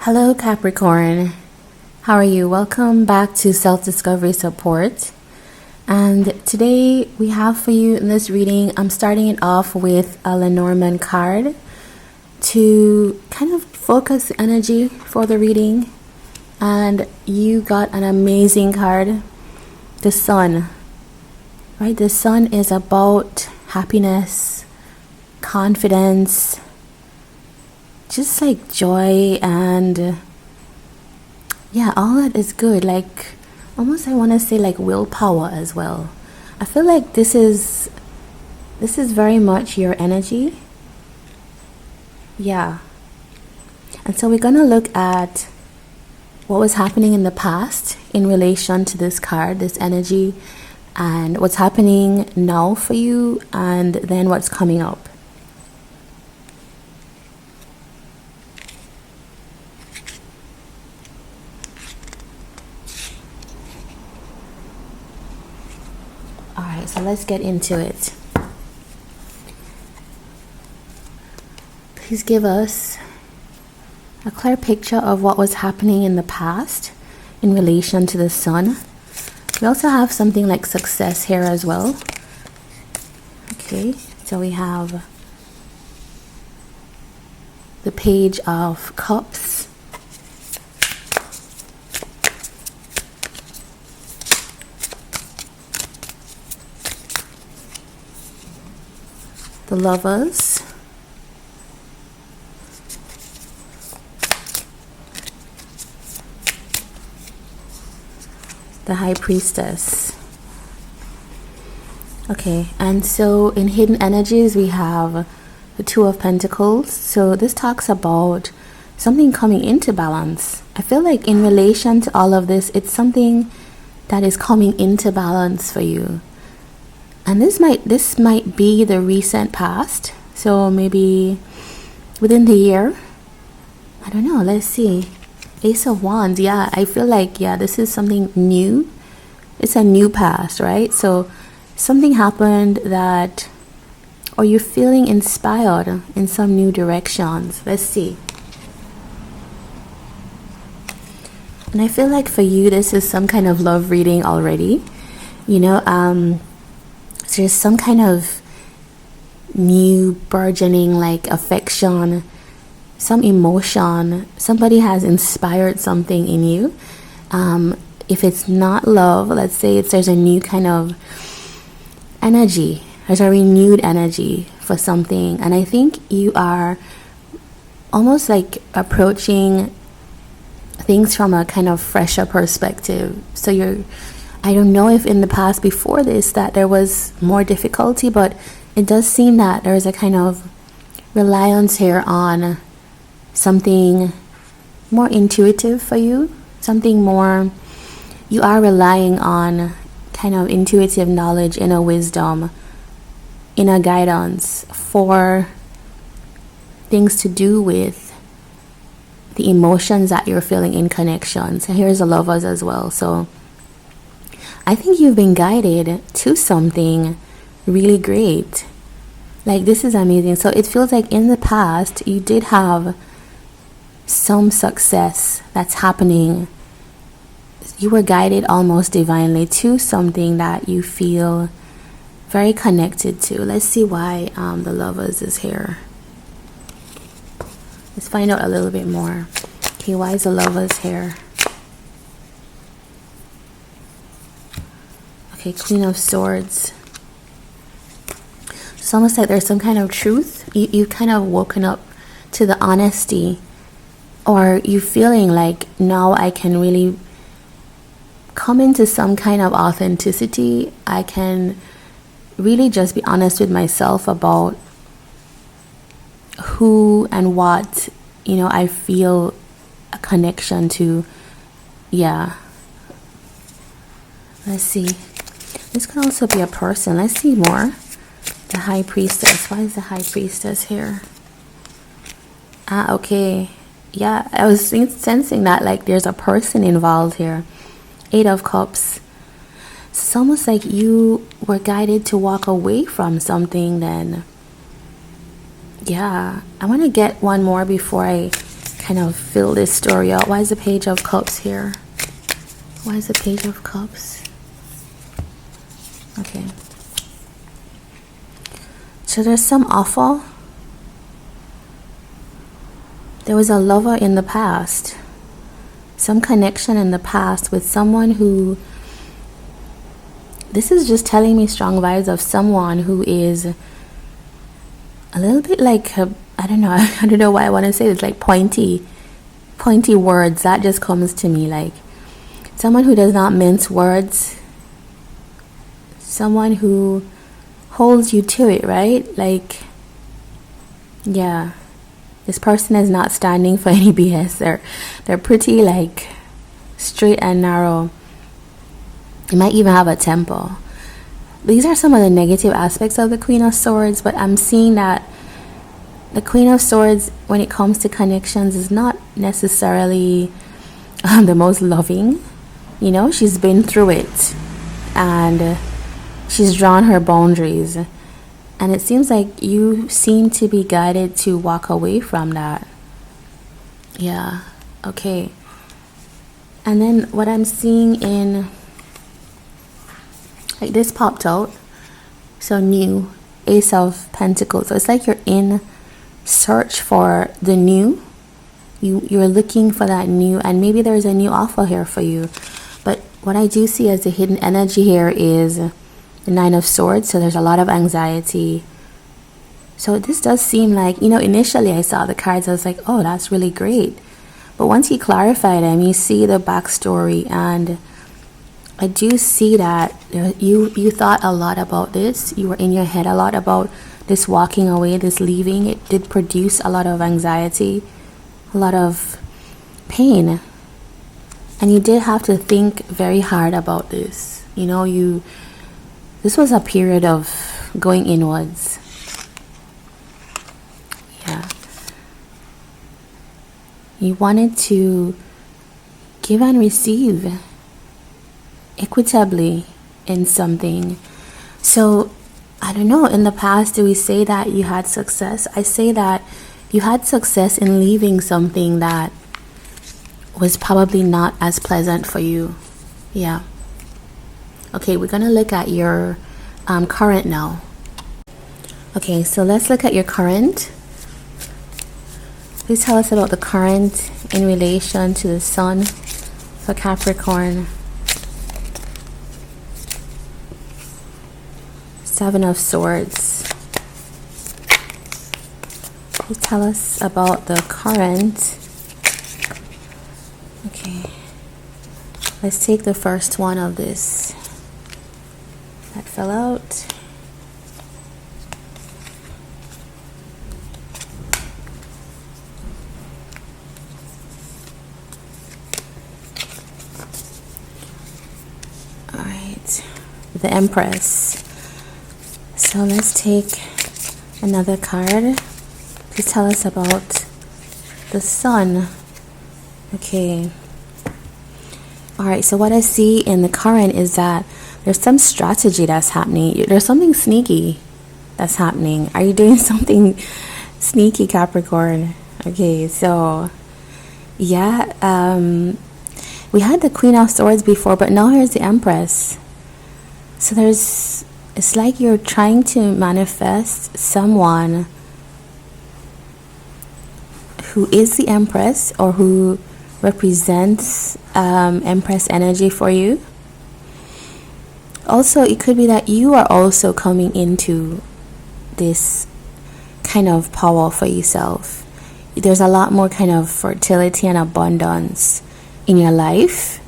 Hello, Capricorn. How are you? Welcome back to Self-Discovery Support. And today we have for you in this reading, I'm starting it off with a Lenormand card to kind of focus the energy for the reading. And you got an amazing card, the Sun. Right? The Sun is about happiness, confidence, just like joy, and yeah, all that is good. Like almost I want to say like willpower as well. I feel like this is very much your energy. Yeah. And so we're going to look at what was happening in the past in relation to this card, this energy, and what's happening now for you, and then what's coming up. Alright, so let's get into it. Please give us a clear picture of what was happening in the past in relation to the Sun. We also have something like success here as well. Okay, so we have the Page of Cups. The Lovers. The High Priestess. Okay, and so in hidden energies we have the Two of Pentacles. So this talks about something coming into balance. I feel like in relation to all of this, it's something that is coming into balance for you. And this might be the recent past. So maybe within the year. I don't know, let's see. Ace of Wands, yeah, I feel like, yeah, this is something new. It's a new past, right? So something happened that, or you're feeling inspired in some new directions. Let's see. And I feel like for you, this is some kind of love reading already. You know, so there's some kind of new burgeoning like affection, some emotion. Somebody has inspired something in you. If it's not love, let's say there's a new kind of energy. There's a renewed energy for something. And I think you are almost like approaching things from a kind of fresher perspective. So I don't know if in the past before this that there was more difficulty, but it does seem that there's a kind of reliance here on something more intuitive for you, something more, you are relying on kind of intuitive knowledge, inner wisdom, inner guidance for things to do with the emotions that you're feeling in connection. So here's the Lovers as well. So I think you've been guided to something really great. Like this is amazing. So it feels like in the past you did have some success that's happening. You were guided almost divinely to something that you feel very connected to. Let's see why the Lovers is here. Let's find out a little bit more. Okay, why is the Lovers here? Okay, Queen of Swords. It's almost like there's some kind of truth. You kind of woken up to the honesty, or you feeling like now I can really come into some kind of authenticity. I can really just be honest with myself about who and what, you know, I feel a connection to. Yeah. Let's see. This could also be a person. Let's see more. The High Priestess. Why is the High Priestess here? Okay. Yeah, I was sensing that like there's a person involved here. Eight of Cups. It's almost like you were guided to walk away from something then. Yeah, I want to get one more before I kind of fill this story out. Why is the Page of Cups here? Why is the Page of Cups? Okay. So there's some offer. There was a lover in the past. Some connection in the past with someone who... This is just telling me strong vibes of someone who is a little bit like... I don't know. I don't know why I want to say this. Like pointy words. That just comes to me. Like someone who does not mince words. Someone who holds you to it, right? Like, yeah, this person is not standing for any BS. They're pretty like straight and narrow. You might even have a temper. These are some of the negative aspects of the Queen of Swords, but I'm seeing that the Queen of Swords, when it comes to connections, is not necessarily the most loving. You know, she's been through it and she's drawn her boundaries, and it seems like you seem to be guided to walk away from that. Yeah, okay. And then what I'm seeing in, like, this popped out. So new, Ace of Pentacles. So it's like you're in search for the new. You're looking for that new, and maybe there's a new offer here for you. But what I do see as the hidden energy here is the Nine of Swords. So there's a lot of anxiety. So this does seem like, you know, initially I saw the cards, I was like, oh, that's really great. But once you clarify them, you see the backstory, and I do see that you thought a lot about this. You were in your head a lot about this walking away, this leaving. It did produce a lot of anxiety, a lot of pain. And you did have to think very hard about this. You know, this was a period of going inwards. Yeah. You wanted to give and receive equitably in something. So, I don't know, in the past, do we say that you had success? I say that you had success in leaving something that was probably not as pleasant for you. Yeah. Okay, we're gonna look at your current now. Okay, so let's look at your current. Please tell us about the current in relation to the sun for Capricorn. Seven of Swords. Please tell us about the current. Okay. Let's take the first one of this. That fell out. All right. The Empress. So let's take another card. Please tell us about the sun. Okay. Alright, so what I see in the current is that there's some strategy that's happening. There's something sneaky that's happening. Are you doing something sneaky, Capricorn? Okay, so yeah, we had the Queen of Swords before, but now here's the Empress. So it's like you're trying to manifest someone who is the Empress, or who represents Empress energy for you. Also, it could be that you are also coming into this kind of power for yourself. There's a lot more kind of fertility and abundance in your life,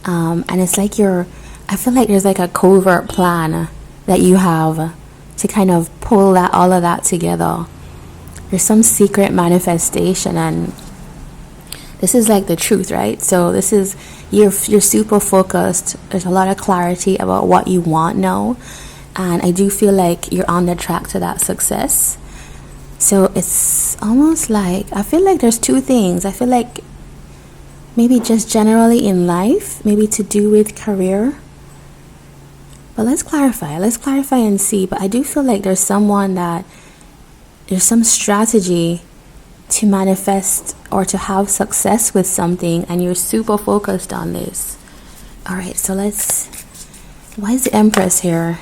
and it's like I feel like there's like a covert plan that you have to kind of pull all of that together. There's some secret manifestation, and this is like the truth, right? So this is, you're super focused. There's a lot of clarity about what you want now, and I do feel like you're on the track to that success. So it's almost like, I feel like there's two things. I feel like maybe just generally in life, maybe to do with career. But let's clarify and see. But I do feel like there's some strategy to manifest or to have success with something, and you're super focused on this. All right, so why is the Empress here?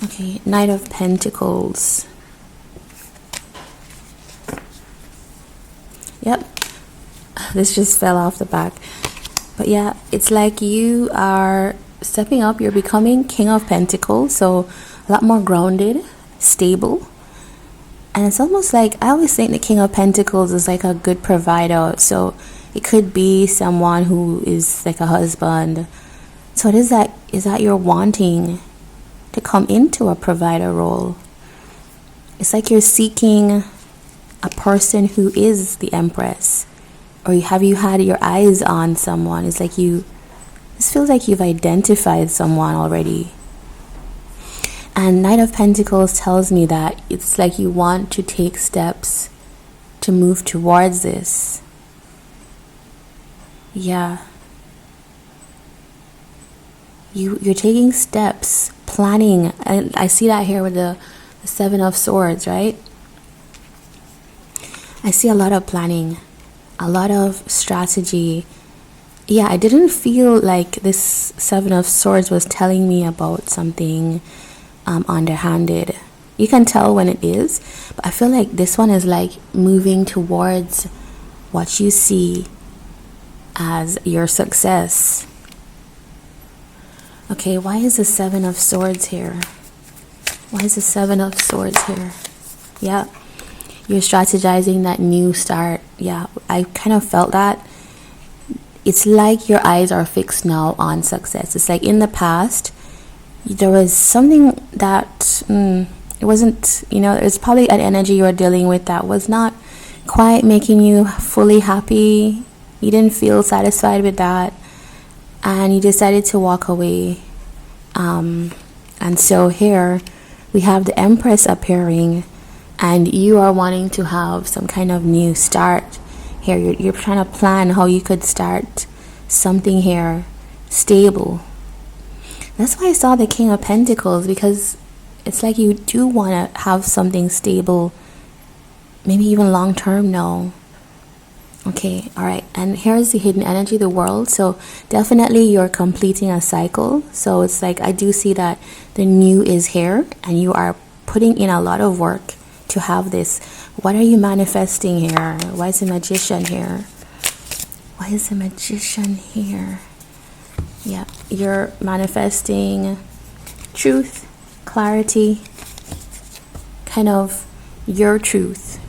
Okay, Knight of Pentacles. Yep, this just fell off the back. But yeah, it's like you are stepping up. You're becoming King of Pentacles, so a lot more grounded, stable. And it's almost like, I always think the King of Pentacles is like a good provider. So it could be someone who is like a husband. So is that you're wanting to come into a provider role. It's like you're seeking a person who is the Empress. Or have you had your eyes on someone? It's like this feels like you've identified someone already. And Knight of Pentacles tells me that it's like you want to take steps to move towards this. Yeah. You're taking steps, planning. And I see that here with the Seven of Swords, right? I see a lot of planning, a lot of strategy. Yeah, I didn't feel like this Seven of Swords was telling me about something underhanded. You can tell when it is, but I feel like this one is like moving towards what you see as your success. Okay, why is the Seven of Swords here? Why is the Seven of Swords here? Yeah, you're strategizing that new start. Yeah, I kind of felt that. It's like your eyes are fixed now on success. It's like in the past, there was something that it wasn't, it's probably an energy you were dealing with that was not quite making you fully happy. You didn't feel satisfied with that, and you decided to walk away. And so here we have the Empress appearing, and you are wanting to have some kind of new start. Here you're trying to plan how you could start something here stable. That's why I saw the King of Pentacles, because it's like you do want to have something stable, maybe even long term now. Okay, all right, and here's the hidden energy, the World. So definitely you're completing a cycle. So it's like I do see that the new is here, and you are putting in a lot of work to have this. What are you manifesting here? Why is the Magician here? Why is the Magician here? Yeah, you're manifesting truth, clarity, kind of your truth.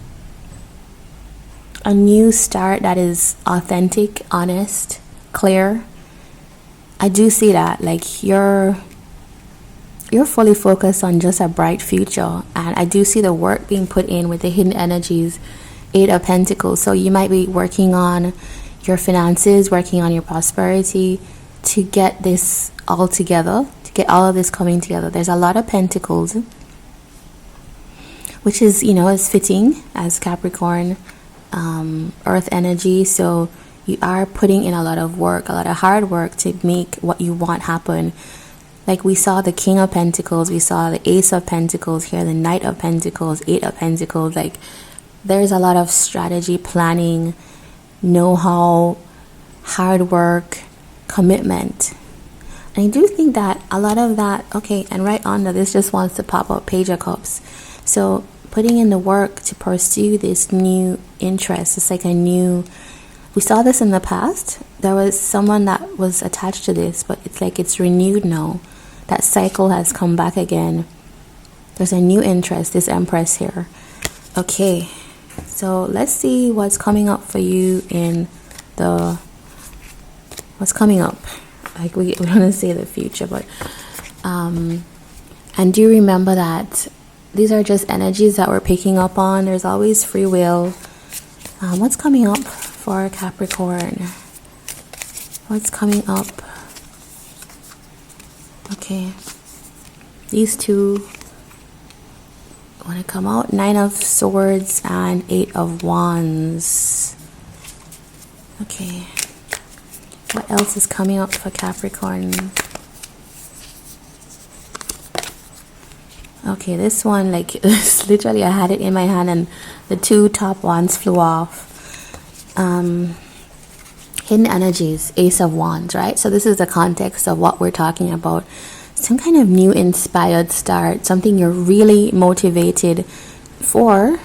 A new start that is authentic, honest, clear. I do see that, like you're fully focused on just a bright future, and I do see the work being put in with the hidden energies, Eight of Pentacles. So you might be working on your finances, working on your prosperity to get this all together, to get all of this coming together. There's a lot of Pentacles, which is, is fitting as Capricorn, Earth energy. So you are putting in a lot of work, a lot of hard work to make what you want happen. Like we saw the King of Pentacles, we saw the Ace of Pentacles here, the Knight of Pentacles, Eight of Pentacles. Like there's a lot of strategy, planning, know-how, hard work, commitment. And I do think that a lot of that, okay, and right under this just wants to pop up Page of Cups. So putting in the work to pursue this new interest. It's like we saw this in the past. There was someone that was attached to this, but it's like it's renewed now. That cycle has come back again. There's a new interest, this Empress here. Okay, so let's see what's coming up for you in what's coming up. Like we don't say the future, but and do remember that these are just energies that we're picking up on. There's always free will. What's coming up for Capricorn? What's coming up? Okay, these two want to come out. Nine of Swords and Eight of Wands. Okay, what else is coming up for Capricorn? Okay, this one, like, literally I had it in my hand and the two top ones flew off. Hidden energies, Ace of Wands, right? So this is the context of what we're talking about. Some kind of new inspired start, something you're really motivated for.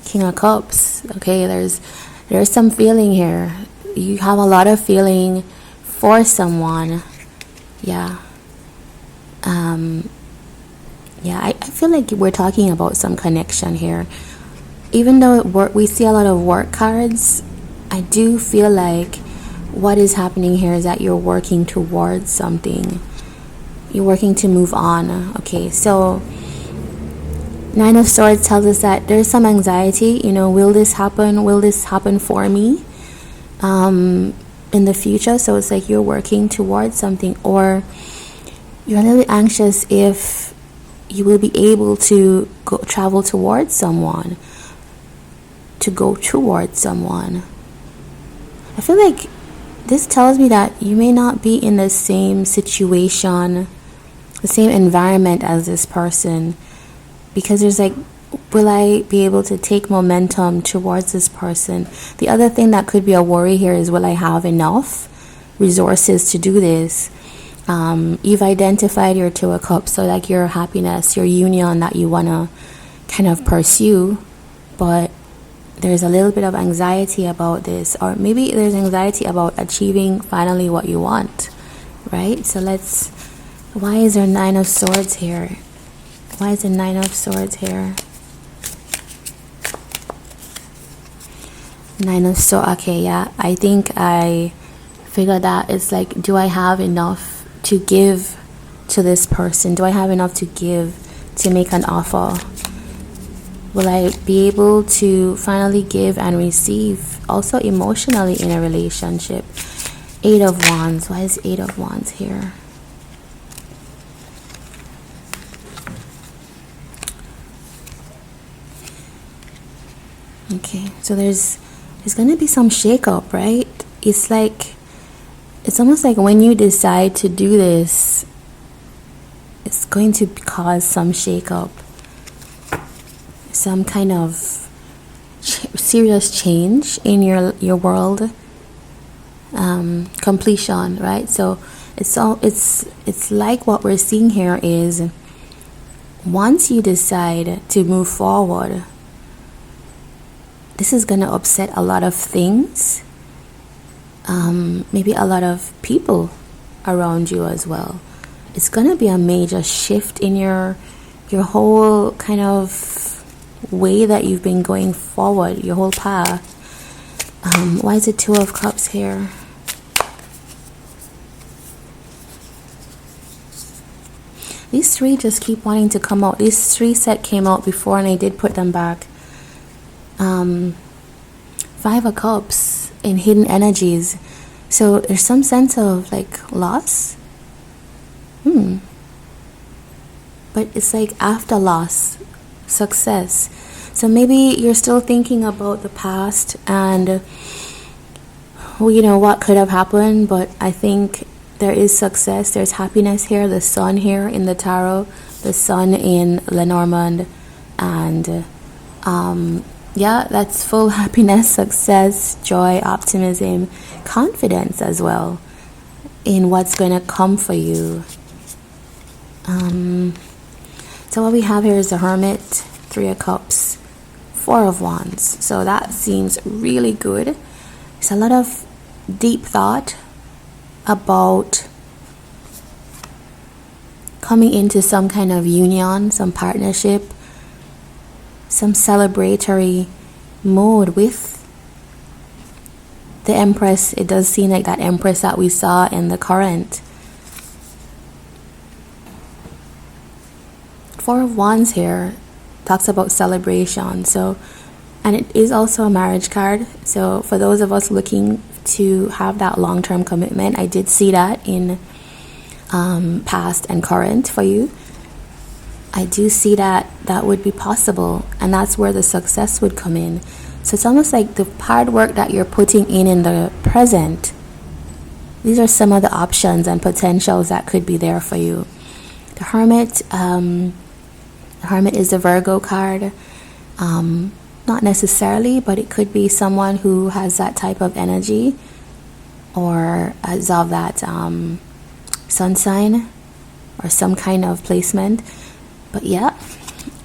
King of Cups. Okay, there's some feeling here. You have a lot of feeling for someone. Yeah. Yeah, I feel like we're talking about some connection here. Even though we see a lot of work cards, I do feel like what is happening here is that you're working towards something. You're working to move on. Okay, so Nine of Swords tells us that there's some anxiety. You know, will this happen? Will this happen for me in the future? So it's like you're working towards something, or you're a little anxious if you will be able to travel towards someone, to go towards someone. I feel like this tells me that you may not be in the same situation, the same environment as this person, because there's like, will I be able to take momentum towards this person? The other thing that could be a worry here is, will I have enough resources to do this? You've identified your Two of Cups, so like your happiness, your union that you want to kind of pursue, but there's a little bit of anxiety about this, or maybe there's anxiety about achieving finally what you want, right? So why is there Nine of Swords here? Why is the Nine of Swords here? Nine of Swords, okay, yeah, I think I figured that it's like, do I have enough to give to this person? Do I have enough to give, to make an offer? Will I be able to finally give and receive, also emotionally in a relationship? Eight of Wands. Why is Eight of Wands here? Okay, so there's going to be some shake-up, right? It's almost like when you decide to do this, it's going to cause some shake-up, some kind of serious change in your world. Completion, right? So it's like what we're seeing here is, once you decide to move forward, this is going to upset a lot of things, maybe a lot of people around you as well. It's going to be a major shift in your whole kind of way that you've been going forward, your whole path. Why is it Two of Cups here? These three just keep wanting to come out. These three set came out before and I did put them back. Five of Cups in hidden energies. So there's some sense of like loss. But it's like after loss, success. So maybe you're still thinking about the past and, well, you know, what could have happened, but I think there is success. There's happiness here. The sun here in the tarot, the sun in Lenormand, and yeah, that's full happiness, success, joy, optimism, confidence as well in what's going to come for you. So what we have here is the Hermit, Three of Cups, Four of Wands. So that seems really good. It's a lot of deep thought about coming into some kind of union, some partnership, some celebratory mode with the Empress. It does seem like that Empress that we saw in the current. Four of Wands here talks about celebration. So, and it is also a marriage card. So for those of us looking to have that long-term commitment, I did see that in past and current for you. I do see that would be possible, and that's where the success would come in. So it's almost like the hard work that you're putting in the present. These are some of the options and potentials that could be there for you. The Hermit, Hermit is the Virgo card. Not necessarily, but it could be someone who has that type of energy, or as of that sun sign, or some kind of placement. But yeah,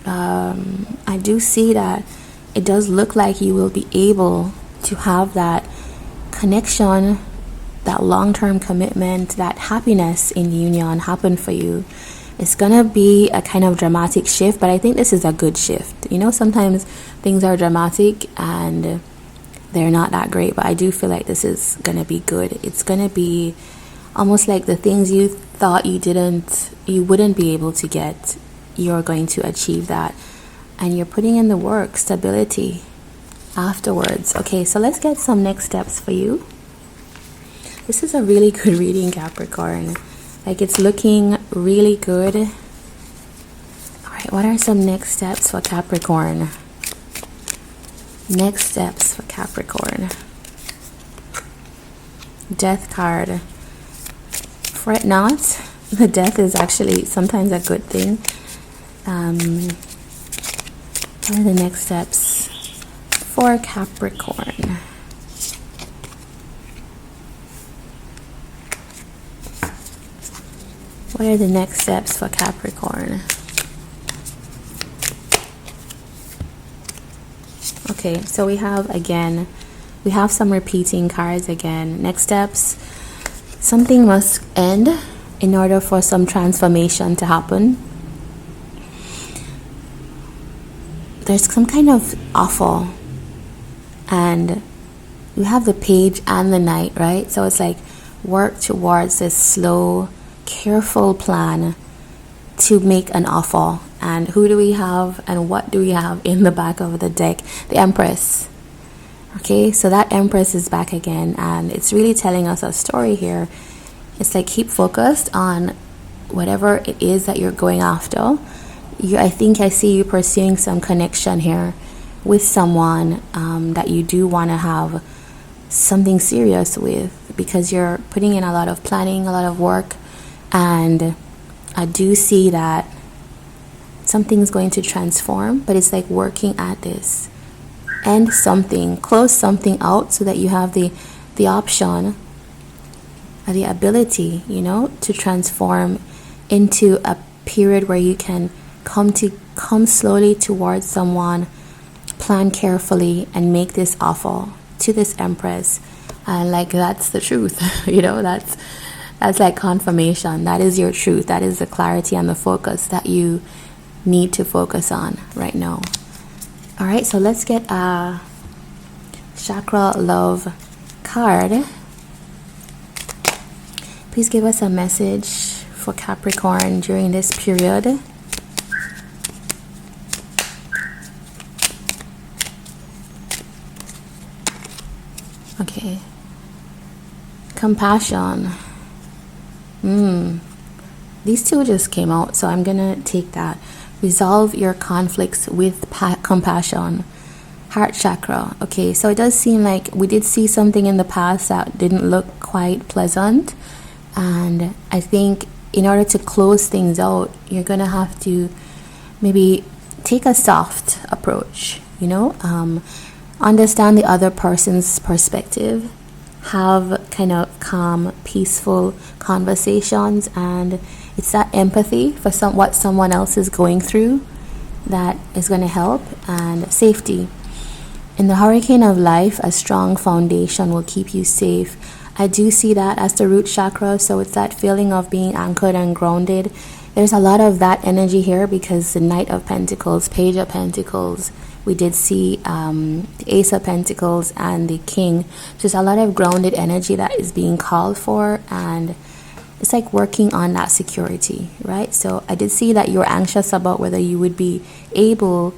I do see that it does look like you will be able to have that connection, that long-term commitment, that happiness in union happen for you. It's gonna be a kind of dramatic shift, but I think this is a good shift. You know, sometimes things are dramatic and they're not that great, but I do feel like this is gonna be good. It's gonna be almost like the things you thought you wouldn't be able to get, you're going to achieve that, and you're putting in the work, stability afterwards. Okay, so let's get some next steps for you. This is a really good reading, Capricorn. Like, it's looking really good. All right, what are some next steps for Capricorn? Next steps for Capricorn. Death card. Fret not. The death is actually sometimes a good thing. What are the next steps for Capricorn? What are the next steps for Capricorn? Okay, so we have some repeating cards again. Next steps. Something must end in order for some transformation to happen. There's some kind of awful, and you have the Page and the Knight, right? So it's like work towards this slow, careful plan to make an offer. And who do we have and what do we have in the back of the deck? The Empress. Okay, so that Empress is back again, and it's really telling us a story here. It's like, keep focused on whatever it is that you're going after. I think I see you pursuing some connection here with someone that you do want to have something serious with, because you're putting in a lot of planning, a lot of work, and I do see that something's going to transform, but it's like working at this. End something, close something out, so that you have the option, or the ability, you know, to transform into a period where you can come slowly towards someone, plan carefully, and make this offer to this Empress. And like, that's the truth. You know, that's like confirmation. That is your truth. That is the clarity and the focus that you need to focus on right now. All right, so let's get a chakra love card. Please give us a message for Capricorn during this period. Okay. Compassion. These two just came out, so I'm gonna take that. Resolve your conflicts with compassion. Heart chakra. Okay, so it does seem like we did see something in the past that didn't look quite pleasant, and I think in order to close things out, you're gonna have to maybe take a soft approach, you know, understand the other person's perspective, have kind of calm, peaceful conversations, and it's that empathy for what someone else is going through that is going to help. And safety. In the hurricane of life, a strong foundation will keep you safe. I do see that as the root chakra, so it's that feeling of being anchored and grounded. There's a lot of that energy here, because the Knight of Pentacles, Page of Pentacles, we did see the Ace of Pentacles and the King. There's a lot of grounded energy that is being called for, and it's like working on that security, right? So I did see that you're anxious about whether you would be able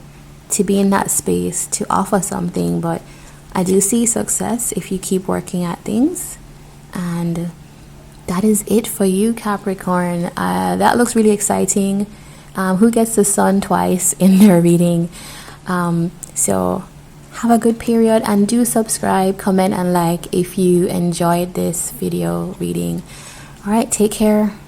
to be in that space to offer something, but I do see success if you keep working at things. And that is it for you, Capricorn. That looks really exciting. Who gets the sun twice in their reading? So have a good period, and do subscribe, comment, and like if you enjoyed this video reading. All right, take care.